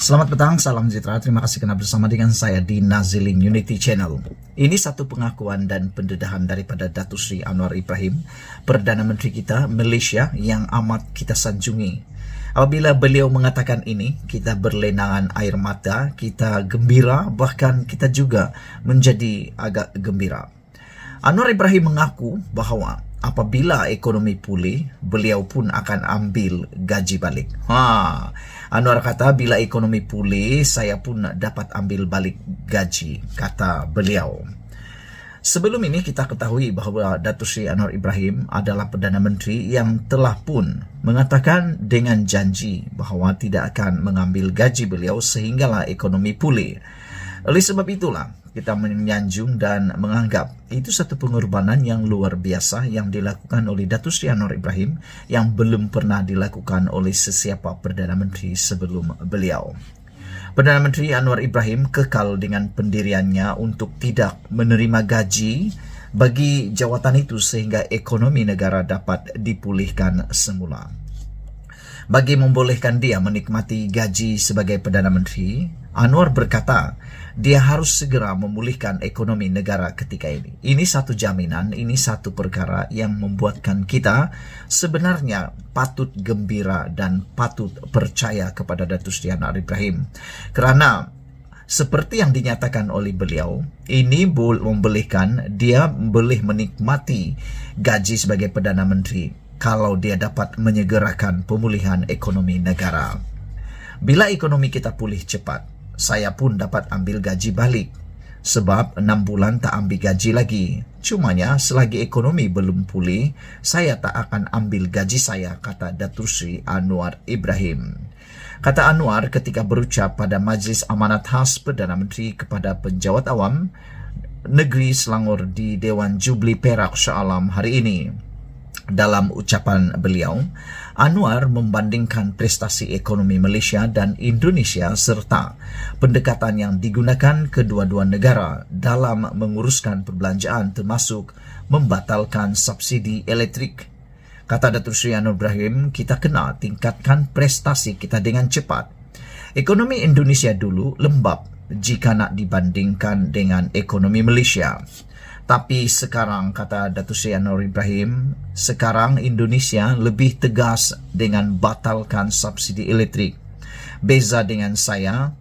Selamat petang, salam sejahtera. Terima kasih karena bersama dengan saya di Naziling Unity Channel. Ini satu pengakuan dan pendedahan daripada Datuk Seri Anwar Ibrahim, Perdana Menteri kita Malaysia yang amat kita sanjungi. Apabila beliau mengatakan ini, kita berlenangan air mata, kita gembira, bahkan kita juga menjadi agak gembira. Anwar Ibrahim mengaku bahawa apabila ekonomi pulih, beliau pun akan ambil gaji balik. Anwar kata, bila ekonomi pulih, saya pun dapat ambil balik gaji, kata beliau. Sebelum ini kita ketahui bahawa Datuk Seri Anwar Ibrahim adalah Perdana Menteri yang telah pun mengatakan dengan janji bahawa tidak akan mengambil gaji beliau sehinggalah ekonomi pulih. Oleh sebab itulah, kita menyanjung dan menganggap itu satu pengorbanan yang luar biasa yang dilakukan oleh Datuk Seri Anwar Ibrahim yang belum pernah dilakukan oleh sesiapa Perdana Menteri sebelum beliau. Perdana Menteri Anwar Ibrahim kekal dengan pendiriannya untuk tidak menerima gaji bagi jawatan itu sehingga ekonomi negara dapat dipulihkan semula. Bagi membolehkan dia menikmati gaji sebagai Perdana Menteri, Anwar berkata dia harus segera memulihkan ekonomi negara ketika ini. Ini satu jaminan, ini satu perkara yang membuatkan kita sebenarnya patut gembira dan patut percaya kepada Datuk Seri Anwar Ibrahim. Kerana seperti yang dinyatakan oleh beliau, ini membolehkan dia boleh menikmati gaji sebagai Perdana Menteri kalau dia dapat menyegerakan pemulihan ekonomi negara. Bila ekonomi kita pulih cepat, saya pun dapat ambil gaji balik. Sebab 6 bulan tak ambil gaji lagi. Cumanya selagi ekonomi belum pulih, saya tak akan ambil gaji saya, kata Datuk Seri Anwar Ibrahim. Kata Anwar ketika berucap pada Majlis Amanat Khas Perdana Menteri kepada penjawat awam negeri Selangor di Dewan Jubli Perak Shah Alam hari ini. Dalam ucapan beliau, Anwar membandingkan prestasi ekonomi Malaysia dan Indonesia serta pendekatan yang digunakan kedua-dua negara dalam menguruskan perbelanjaan termasuk membatalkan subsidi elektrik. Kata Datuk Seri Anwar Ibrahim, kita kena tingkatkan prestasi kita dengan cepat. Ekonomi Indonesia dulu lembab jika nak dibandingkan dengan ekonomi Malaysia. Tapi sekarang, kata Datuk Seri Anwar Ibrahim, sekarang Indonesia lebih tegas dengan batalkan subsidi elektrik. Beza dengan saya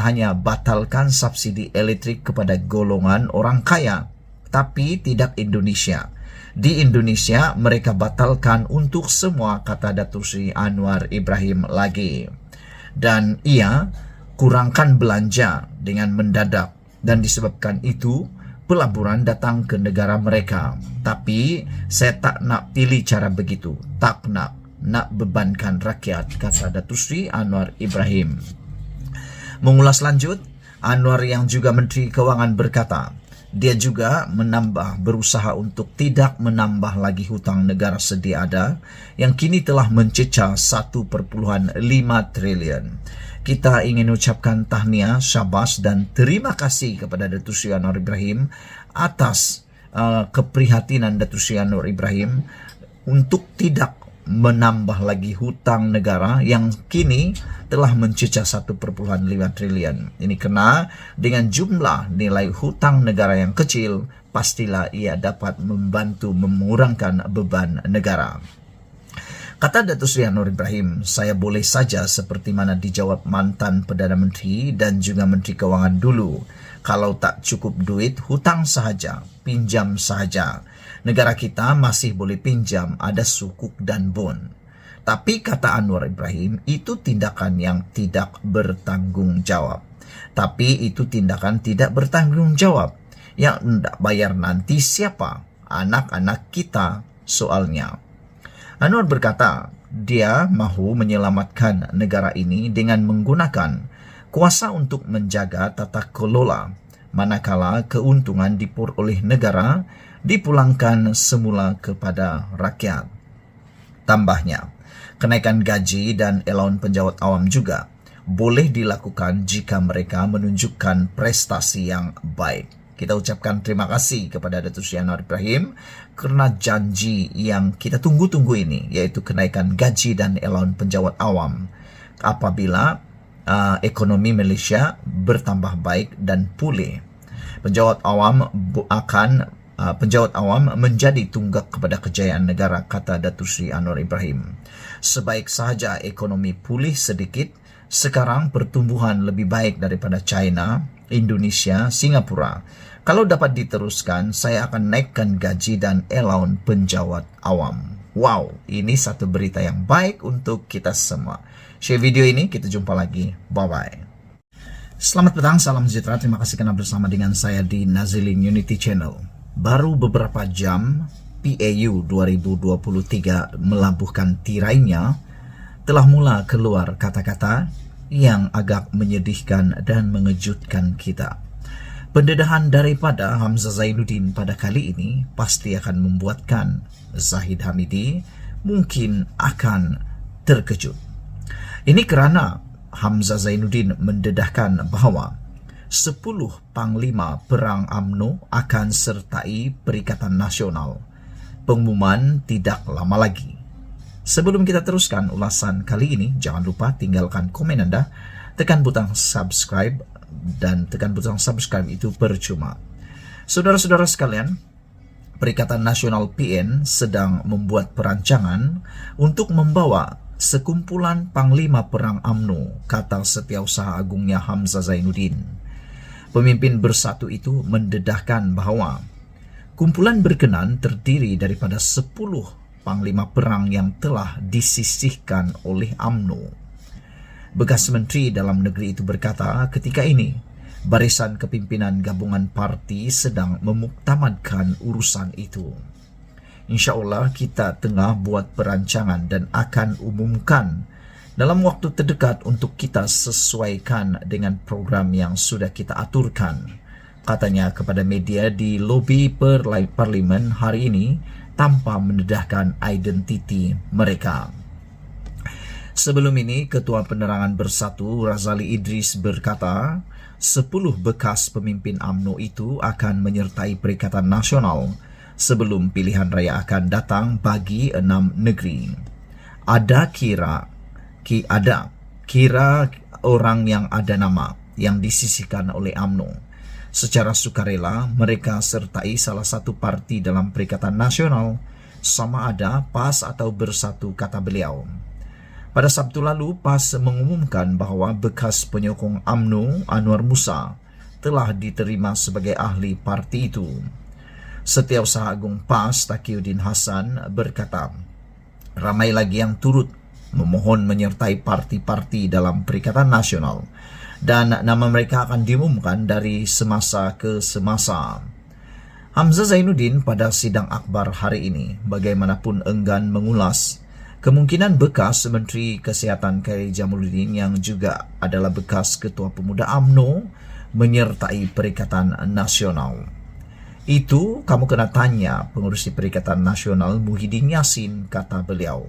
hanya batalkan subsidi elektrik kepada golongan orang kaya, tapi tidak Indonesia. Di Indonesia, mereka batalkan untuk semua, kata Datuk Seri Anwar Ibrahim lagi. Dan ia kurangkan belanja dengan mendadak, dan disebabkan itu, pelaburan datang ke negara mereka. Tapi saya tak nak pilih cara begitu. Tak nak bebankan rakyat, kata Datuk Seri Anwar Ibrahim. Mengulas lanjut, Anwar yang juga Menteri Kewangan berkata, dia juga berusaha untuk tidak menambah lagi hutang negara sedia ada yang kini telah mencecah 1.5 trilion. Kita ingin ucapkan tahniah, syabas dan terima kasih kepada Datuk Seri Anwar Ibrahim atas keprihatinan Datuk Seri Anwar Ibrahim untuk tidak menambah lagi hutang negara yang kini telah mencecah 1.5 trilion. Ini kena dengan jumlah nilai hutang negara yang kecil, pastilah ia dapat membantu mengurangkan beban negara. Kata Datuk Seri Anwar Ibrahim, saya boleh saja seperti mana dijawab mantan Perdana Menteri dan juga Menteri Kewangan dulu. Kalau tak cukup duit, hutang sahaja, pinjam sahaja. Negara kita masih boleh pinjam, ada sukuk dan bon. Tapi kata Anwar Ibrahim, itu tindakan yang tidak bertanggung jawab. Tapi itu tindakan tidak bertanggung jawab. Yang hendak bayar nanti siapa? Anak-anak kita soalnya. Anwar berkata, dia mahu menyelamatkan negara ini dengan menggunakan kuasa untuk menjaga tata kelola, manakala keuntungan diperoleh negara dipulangkan semula kepada rakyat. Tambahnya, kenaikan gaji dan elaun penjawat awam juga boleh dilakukan jika mereka menunjukkan prestasi yang baik. Kita ucapkan terima kasih kepada Datuk Seri Anwar Ibrahim kerana janji yang kita tunggu-tunggu ini, yaitu kenaikan gaji dan elaun penjawat awam. Apabila ekonomi Malaysia bertambah baik dan pulih. Penjawat awam menjadi tunggak kepada kejayaan negara, kata Datuk Seri Anwar Ibrahim. Sebaik sahaja ekonomi pulih sedikit, sekarang pertumbuhan lebih baik daripada China, Indonesia, Singapura. Kalau dapat diteruskan, saya akan naikkan gaji dan allowance penjawat awam. Wow, ini satu berita yang baik untuk kita semua. Share video ini, kita jumpa lagi. Bye-bye. Selamat petang, salam sejahtera. Terima kasih kerana bersama dengan saya di Nazilin Unity Channel. Baru beberapa jam, PAU 2023 melabuhkan tirainya, telah mula keluar kata-kata yang agak menyedihkan dan mengejutkan kita. Pendedahan daripada Hamzah Zainuddin pada kali ini pasti akan membuatkan Zahid Hamidi mungkin akan terkejut. Ini kerana Hamzah Zainuddin mendedahkan bahawa 10 Panglima Perang UMNO akan sertai Perikatan Nasional. Pengumuman tidak lama lagi. Sebelum kita teruskan ulasan kali ini, jangan lupa tinggalkan komen anda, tekan butang subscribe, dan tekan butang subscribe itu percuma. Saudara-saudara sekalian, Perikatan Nasional PN sedang membuat perancangan untuk membawa sekumpulan Panglima Perang UMNO, kata Setiausaha Agungnya Hamzah Zainuddin. Pemimpin bersatu itu mendedahkan bahawa kumpulan berkenan terdiri daripada 10 Panglima Perang yang telah disisihkan oleh UMNO. Bekas Menteri Dalam Negeri itu berkata ketika ini, barisan kepimpinan gabungan parti sedang memuktamadkan urusan itu. InsyaAllah kita tengah buat perancangan dan akan umumkan dalam waktu terdekat untuk kita sesuaikan dengan program yang sudah kita aturkan, katanya kepada media di lobi Parlimen hari ini tanpa mendedahkan identiti mereka. Sebelum ini, Ketua Penerangan Bersatu Razali Idris berkata 10 bekas pemimpin UMNO itu akan menyertai Perikatan Nasional sebelum pilihan raya akan datang bagi 6 negeri. Ada kira orang yang ada nama yang disisihkan oleh UMNO. Secara sukarela, mereka sertai salah satu parti dalam Perikatan Nasional, sama ada PAS atau Bersatu, kata beliau. Pada Sabtu lalu, PAS mengumumkan bahawa bekas penyokong UMNO Anwar Musa telah diterima sebagai ahli parti itu. Setiausaha Agung PAS Taqiyuddin Hassan berkata, ramai lagi yang turut memohon menyertai parti-parti dalam Perikatan Nasional dan nama mereka akan diumumkan dari semasa ke semasa. Hamzah Zainuddin pada sidang akbar hari ini bagaimanapun enggan mengulas kemungkinan bekas Menteri Kesihatan Khairi Jamaluddin yang juga adalah bekas Ketua Pemuda UMNO menyertai Perikatan Nasional. Itu kamu kena tanya pengurusi Perikatan Nasional Muhyiddin Yassin, kata beliau.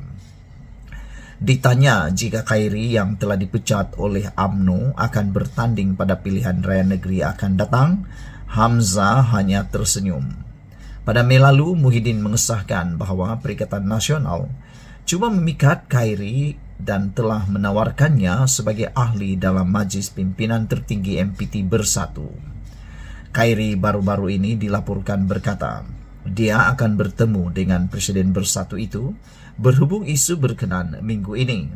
Ditanya jika Khairi yang telah dipecat oleh UMNO akan bertanding pada pilihan raya negeri akan datang, Hamzah hanya tersenyum. Pada Mei lalu, Muhyiddin mengesahkan bahawa Perikatan Nasional cuma memikat Khairi dan telah menawarkannya sebagai ahli dalam Majlis Pimpinan Tertinggi MPT Bersatu. Khairi baru-baru ini dilaporkan berkata, dia akan bertemu dengan Presiden Bersatu itu berhubung isu berkenan minggu ini.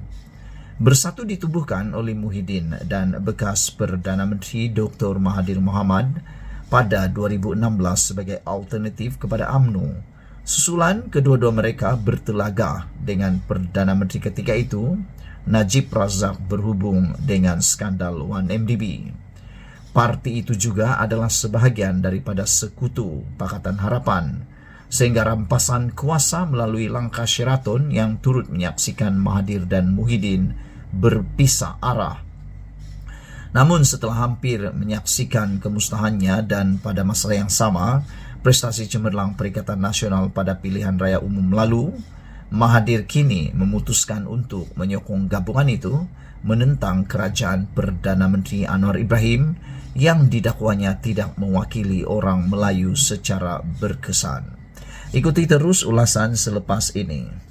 Bersatu ditubuhkan oleh Muhyiddin dan bekas Perdana Menteri Dr. Mahathir Mohamad pada 2016 sebagai alternatif kepada UMNO. Susulan kedua-dua mereka bertelagah dengan Perdana Menteri ketiga itu, Najib Razak, berhubung dengan skandal 1MDB. Parti itu juga adalah sebahagian daripada sekutu Pakatan Harapan, sehingga rampasan kuasa melalui langkah Sheraton yang turut menyaksikan Mahathir dan Muhyiddin berpisah arah. Namun setelah hampir menyaksikan kemusnahannya dan pada masa yang sama, prestasi cemerlang Perikatan Nasional pada pilihan raya umum lalu, Mahathir kini memutuskan untuk menyokong gabungan itu menentang kerajaan Perdana Menteri Anwar Ibrahim yang didakwanya tidak mewakili orang Melayu secara berkesan. Ikuti terus ulasan selepas ini.